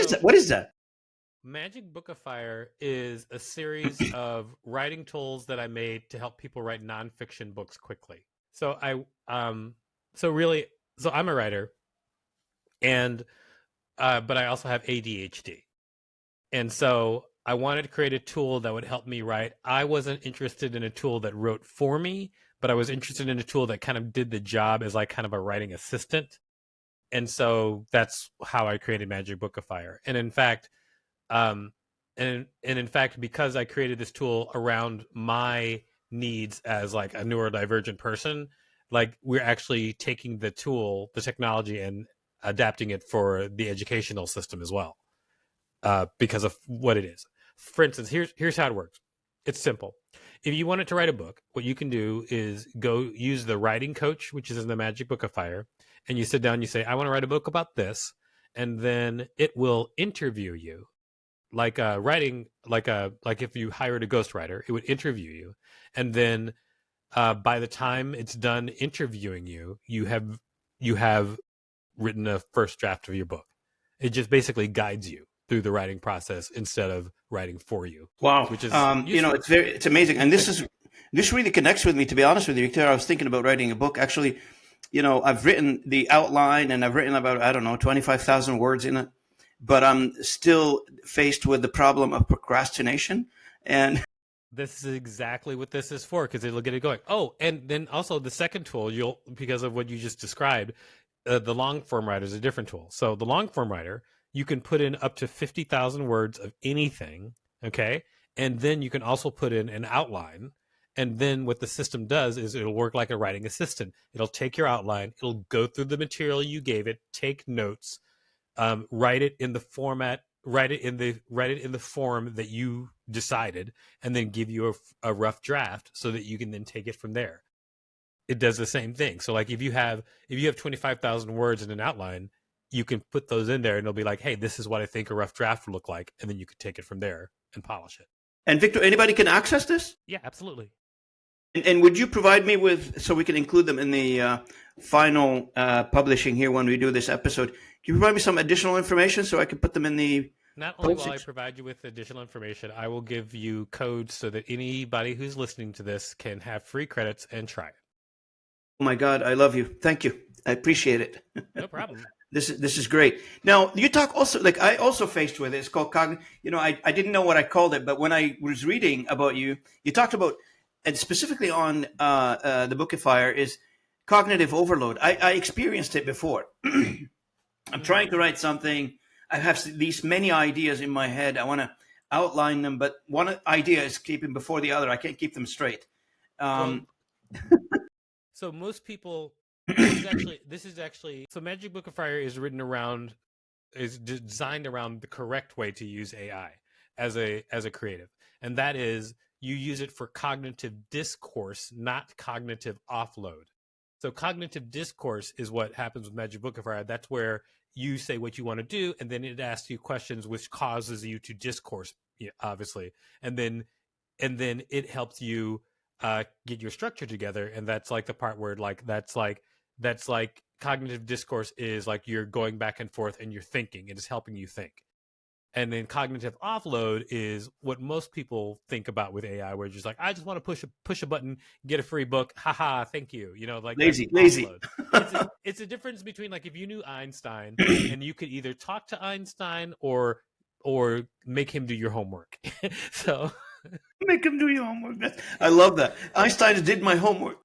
is that? What is that? Magic Book of Fire is a series of writing tools that I made to help people write nonfiction books quickly. So so I'm a writer, and but I also have ADHD, and so I wanted to create a tool that would help me write. I wasn't interested in a tool that wrote for me, but I was interested in a tool that kind of did the job as like kind of a writing assistant. And so that's how I created Magic Book of Fire. And in fact, um, because I created this tool around my needs as like a neurodivergent person, like we're actually taking the tool, the technology, and adapting it for the educational system as well, because of what it is. For instance, here's how it works. It's simple. If you wanted to write a book, what you can do is go use the writing coach, which is in the Magic Book of Fire, and you sit down, you say, I want to write a book about this, and then it will interview you like writing, like if you hired a ghostwriter, it would interview you, and then by the time it's done interviewing you, you have written a first draft of your book. It just basically guides you through the writing process instead of writing for you. Wow. Which is It's amazing. And this really connects with me, to be honest with you, Victor. I was thinking about writing a book. Actually, I've written the outline and I've written about, I don't know, 25,000 words in it, but I'm still faced with the problem of procrastination. And this is exactly what this is for, because it'll get it going. Oh, and then also the second tool, because of what you just described, the long form writer is a different tool. So the long form writer, you can put in up to 50,000 words of anything, okay? And then you can also put in an outline. And then what the system does is it'll work like a writing assistant. It'll take your outline, it'll go through the material you gave it, take notes, write it in the form that you decided, and then give you a rough draft so that you can then take it from there. It does the same thing. So like if you have 25,000 words in an outline, you can put those in there and it'll be like, hey, this is what I think a rough draft would look like. And then you could take it from there and polish it. And Victor, anybody can access this? Yeah, absolutely. And would you provide me with, so we can include them in the final publishing here when we do this episode, can you provide me some additional information so I can put them in the... Not only will I provide you with additional information, I will give you codes so that anybody who's listening to this can have free credits and try it. Oh my God, I love you. Thank you. I appreciate it. No problem. This is great. Now, you talk also, like I also faced with it. It's called cognitive. I didn't know what I called it, but when I was reading about you, you talked about, and specifically on the Book of Fire, is cognitive overload. I experienced it before. I'm trying to write something. I have these many ideas in my head. I want to outline them, but one idea is keeping before the other. I can't keep them straight. So most people, this is actually, so Magic Book of Fire is designed around the correct way to use AI as a creative. And that is, you use it for cognitive discourse, not cognitive offload. So cognitive discourse is what happens with Magic Book of Fire. That's where you say what you want to do, and then it asks you questions which causes you to discourse, obviously. And then it helps you get your structure together. And that's like the part where that's like cognitive discourse is like you're going back and forth and you're thinking, and it's helping you think. And then cognitive offload is what most people think about with AI, where you're just like, I just want to push a button, get a free book. Haha, thank you. Like lazy. It's a difference between like if you knew Einstein and you could either talk to Einstein or make him do your homework. So make him do your homework. I love that. Einstein did my homework.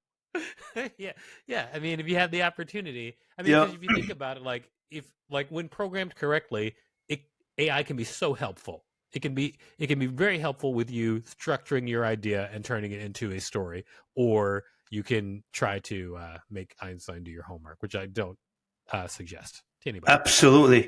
Yeah. I mean, if you had the opportunity, because if you think about it, when programmed correctly, AI can be so helpful. It can be very helpful with you structuring your idea and turning it into a story, or you can try to make Einstein do your homework, which I don't suggest to anybody. Absolutely.